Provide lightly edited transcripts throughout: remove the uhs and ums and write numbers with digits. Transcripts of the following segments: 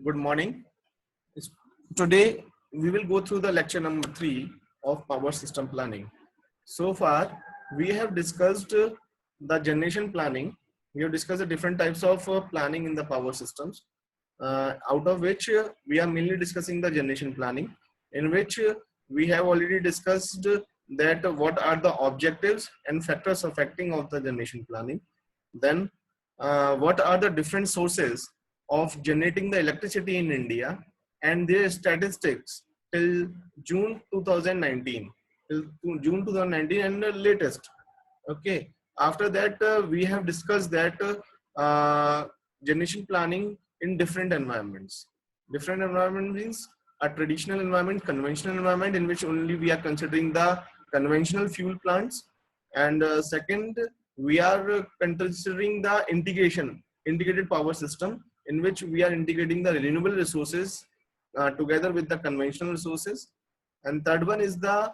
Good morning. Today we will go through the lecture number 3 of power system planning. So far we have discussed the generation planning. We have discussed the different types of planning in the power systems, out of which we are mainly discussing the generation planning, in which we have already discussed that what are the objectives and factors affecting of the generation planning. Then what are the different sources of generating the electricity in India and their statistics till June 2019, till June 2019 and the latest. Okay. After that, we have discussed that generation planning in different environments. Different environment means a traditional environment, conventional environment in which only we are considering the conventional fuel plants, and second, we are considering the integrated power system in which we are integrating the renewable resources together with the conventional resources. And third one is the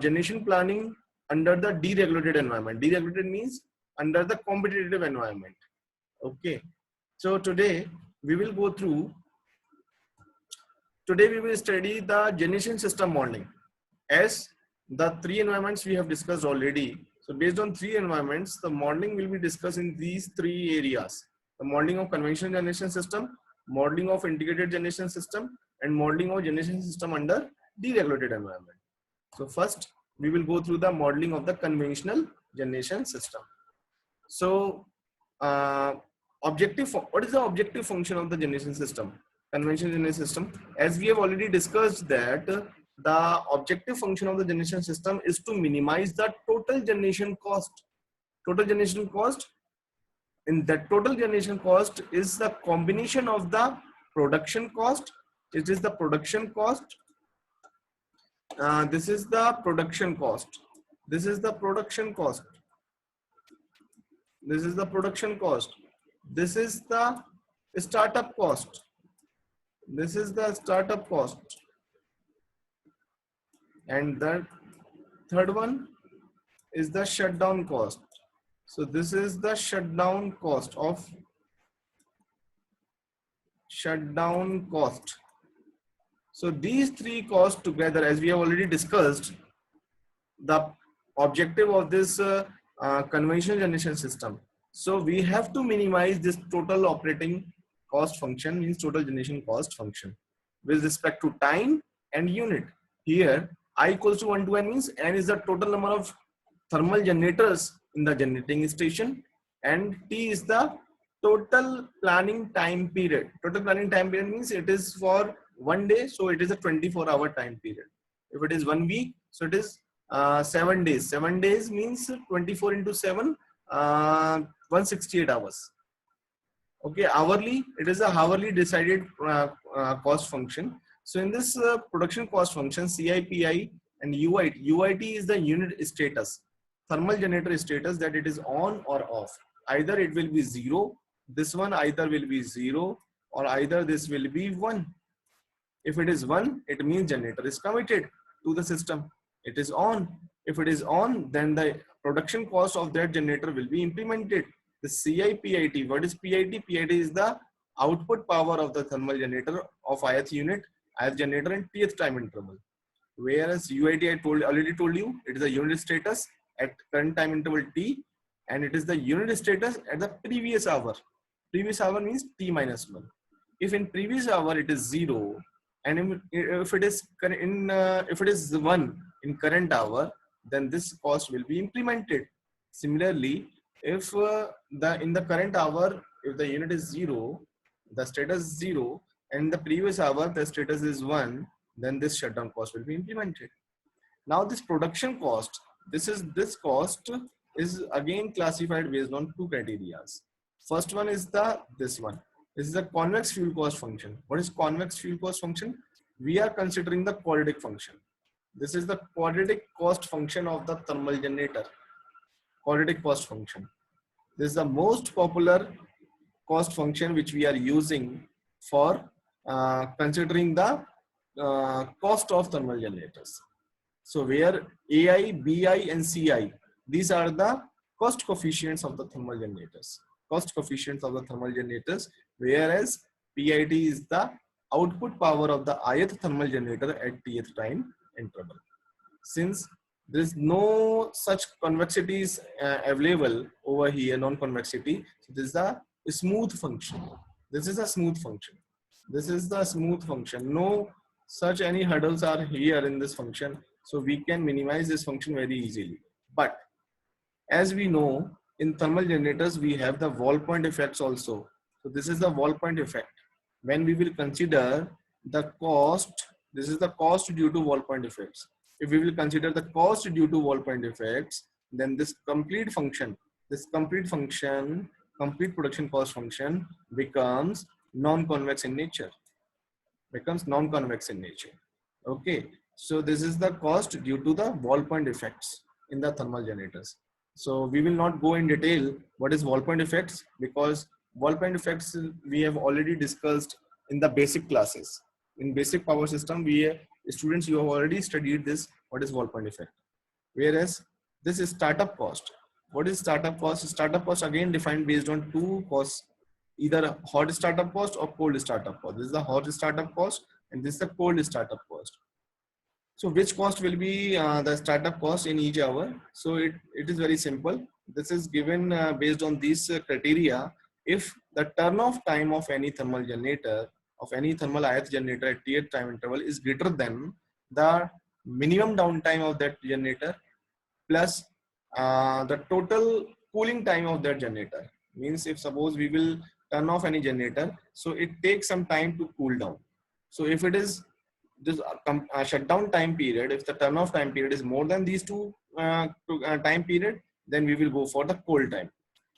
generation planning under the deregulated environment. Deregulated means under the competitive environment. Okay. So we will go through, today we will study the generation system modeling. As the three environments we have discussed already. So based on three environments, the modeling will be discussed in these three areas: the modeling of conventional generation system, modeling of integrated generation system, and modeling of generation system under deregulated environment. So first, we will go through the modeling of the conventional generation system. So what is the objective function of the generation system? Conventional generation system. As we have already discussed that the objective function of the generation system is to minimize the total generation cost. Total generation cost, in that total generation cost is the combination of the production cost. It is the production cost. This is the production cost. This is the production cost. This is the production cost. This is the startup cost. This is the startup cost. And the third one is the shutdown cost. So this is the shutdown cost of shutdown cost. So these three costs together, as we have already discussed, the objective of this conventional generation system. So we have to minimize this total operating cost function, means total generation cost function, with respect to time and unit. Here I equals to 1 to n means n is the total number of thermal generators in the generating station, and T is the total planning time period. Total planning time period means it is for 1 day, so it is a 24-hour time period. If it is 1 week, so it is 7 days. 7 days means 24 into 7, 168 hours. Okay, hourly, it is a hourly decided cost function. So in this production cost function, CIPI and UIT, UIT is the unit status, thermal generator status, that it is on or off. Either it will be 0, this one either will be 0, or either this will be 1. If it is 1, it means generator is committed to the system. It is on. If it is on, then the production cost of that generator will be implemented. The CIPIT, what is PIT? PIT is the output power of the thermal generator of ith unit, ith generator, and tth time interval. Whereas UIT, I already told you, it is a unit status at current time interval t, and it is the unit status at the previous hour. Previous hour means t minus 1. If in previous hour it is 0, and if it is 1 in current hour, then this cost will be implemented. Similarly, if in the current hour, if the unit is 0, the status is 0, and in the previous hour the status is 1, then this shutdown cost will be implemented. Now this production cost, this cost is again classified based on two criteria. First one is this one. This is the convex fuel cost function. What is convex fuel cost function? We are considering the quadratic function. This is the quadratic cost function of the thermal generator. Quadratic cost function. This is the most popular cost function which we are using for considering the cost of thermal generators. So where AI, BI, and CI, these are the cost coefficients of the thermal generators. Cost coefficients of the thermal generators, whereas PIT is the output power of the ith thermal generator at tth time interval. Since there is no such convexities available over here, non-convexity, so this is a smooth function. This is a smooth function. This is the smooth function. No such any hurdles are here in this function, so we can minimize this function very easily. But as we know, in thermal generators, we have the wall point effects also. So this is the wall point effect. When we will consider the cost, this is the cost due to wall point effects. If we will consider the cost due to wall point effects, then this complete function, complete production cost function becomes non-convex in nature. Okay, so this is the cost due to the wall point effects in the thermal generators. So we will not go in detail what is wall point effects, because wall point effects we have already discussed in the basic classes. In basic power system, students, you have already studied this, what is wall point effect. Whereas this is startup cost. What is startup cost? Startup cost again defined based on two costs, either hot startup cost or cold startup cost. This is the hot startup cost and this is the cold startup cost. So which cost will be the startup cost in each hour? So it is very simple. This is given based on these criteria. If the turn-off time of any thermal generator, of any thermal ith generator at tth time interval is greater than the minimum downtime of that generator plus the total cooling time of that generator. Means if suppose we will turn off any generator, so it takes some time to cool down. So if it is this shutdown time period, if the turn off time period is more than these two time period, then we will go for the cold time.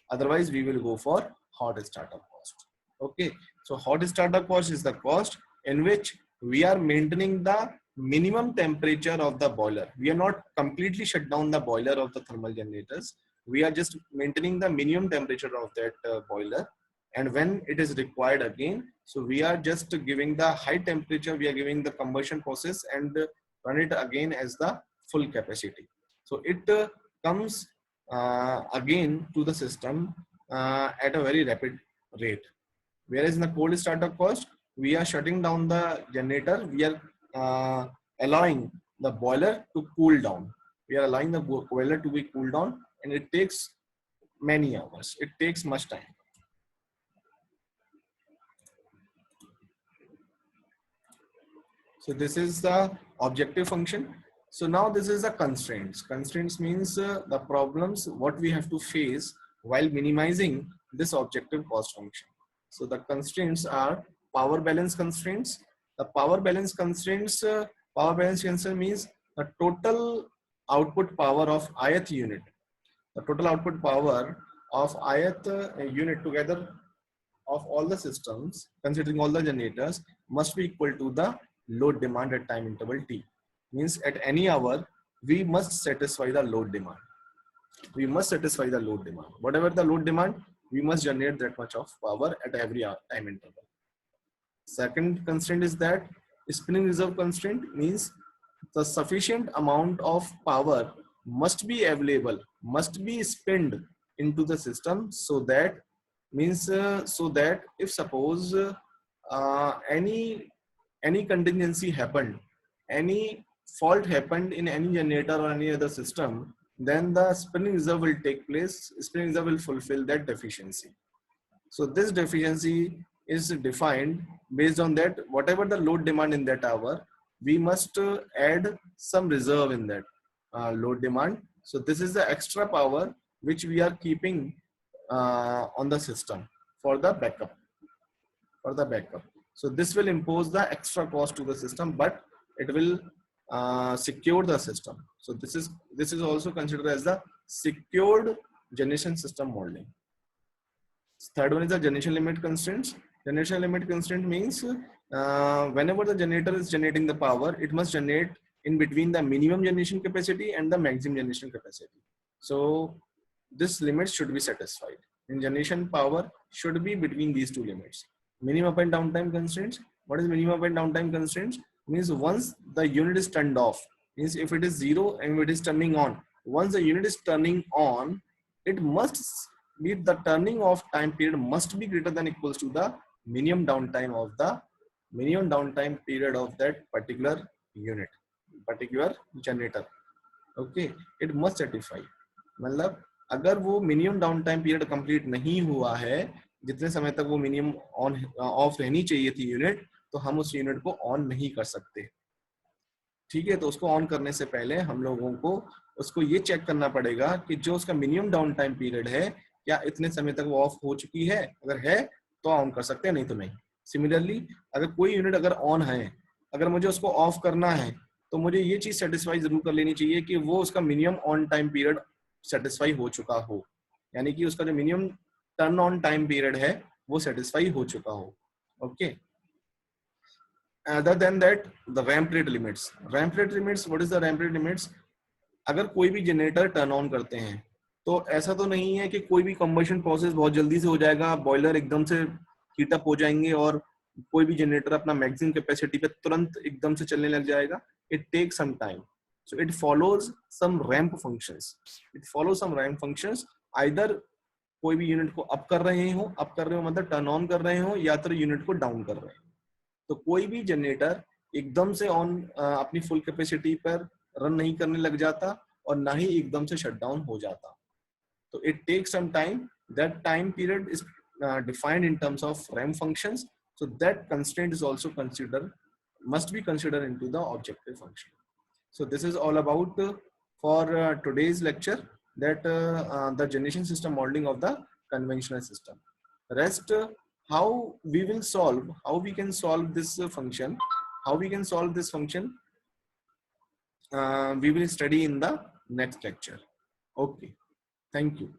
Otherwise, we will go for hot startup cost. Okay, so hot startup cost is the cost in which we are maintaining the minimum temperature of the boiler. We are not completely shut down the boiler of the thermal generators. We are just maintaining the minimum temperature of that boiler. And when it is required again, so we are just giving the high temperature, we are giving the combustion process and run it again as the full capacity. So it comes again to the system at a very rapid rate. Whereas in the cold startup cost, we are shutting down the generator, we are allowing the boiler to cool down. We are allowing the boiler to be cooled down, and it takes many hours. It takes much time. So this is the objective function. So now this is the constraints. Constraints means the problems what we have to face while minimizing this objective cost function. So the constraints are power balance constraints. The power balance constraints, means the total output power of ith unit. The total output power of ith unit together of all the systems, considering all the generators, must be equal to the load demand at time interval t. Means at any hour, we must satisfy the load demand. We must satisfy the load demand. Whatever the load demand, we must generate that much of power at every hour, time interval. Second constraint is that spinning reserve constraint, means the sufficient amount of power must be available, must be spent into the system, so that means so that if suppose any contingency happened, any fault happened in any generator or any other system, then the spinning reserve will take place. Spinning reserve will fulfill that deficiency. So this deficiency is defined based on that whatever the load demand in that hour, we must add some reserve in that load demand. So this is the extra power which we are keeping on the system for the backup. So this will impose the extra cost to the system, but it will secure the system. So this is also considered as the secured generation system modeling. Third one is the generation limit constraints. Generation limit constraint means whenever the generator is generating the power, it must generate in between the minimum generation capacity and the maximum generation capacity. So this limit should be satisfied. In generation power should be between these two limits. Minimum up and downtime constraints. What is minimum up and downtime constraints? Means once the unit is turned off, means if it is 0 and it is turning on, once the unit is turning on, it must be the turning off time period must be greater than equals to the minimum downtime period of that particular unit, particular generator. Okay, it must satisfy. मतलब अगर वो minimum down time period complete नहीं हुआ है, जितने समय तक वो मिनिमम ऑन ऑफ रहनी चाहिए थी यूनिट, तो हम उस यूनिट को ऑन नहीं कर सकते. ठीक है, तो उसको ऑन करने से पहले हम लोगों को उसको ये चेक करना पड़ेगा कि जो उसका मिनिमम डाउन टाइम पीरियड है, क्या इतने समय तक वो ऑफ हो चुकी है. अगर है तो ऑन कर सकते हैं, नहीं तो नहीं. सिमिलरली अगर कोई यूनिट अगर ऑन है, अगर मुझे उसको ऑफ करना है, तो मुझे ये चीज सेटिस्फाई जरूर कर लेनी चाहिए कि वो उसका minimum on time period satisfy हो चुका हो, यानी कि उसका जो minimum turn on time period है वो सेटिस्फाई हो चुका हो. Okay. Other than that, the ramp rate limits. Ramp rate limits. What is the ramp rate limits? अगर कोई भी जनरेटर टर्न ऑन करते हैं, तो ऐसा तो नहीं है कि कोई भी कंबशन प्रोसेस बहुत जल्दी से हो जाएगा, बॉयलर एकदम से हीट अप हो जाएंगे और कोई भी जनरेटर अपना मैक्सिमम कैपेसिटी पे तुरंत एकदम से चलने लग जाएगा. It take some time. So it follows some ramp functions. It follows some ramp functions. Either कोई भी यूनिट को अप कर रहे हो मतलब टर्न ऑन कर रहे हो, या तो यूनिट को डाउन कर रहे हो. तो कोई भी जनरेटर एकदम से ऑन अपनी फुल कैपेसिटी पर रन नहीं करने लग जाता और ना ही एकदम से शट डाउन हो जाता. तो it takes some time. That time period is defined in terms of ramp functions. So that constraint is also consider must be considered into the objective function. So this is all about for today's lecture, that the generation system modeling of the conventional system. Rest how we will solve, how we can solve this function, how we can solve this function, we will study in the next lecture. Okay, thank you.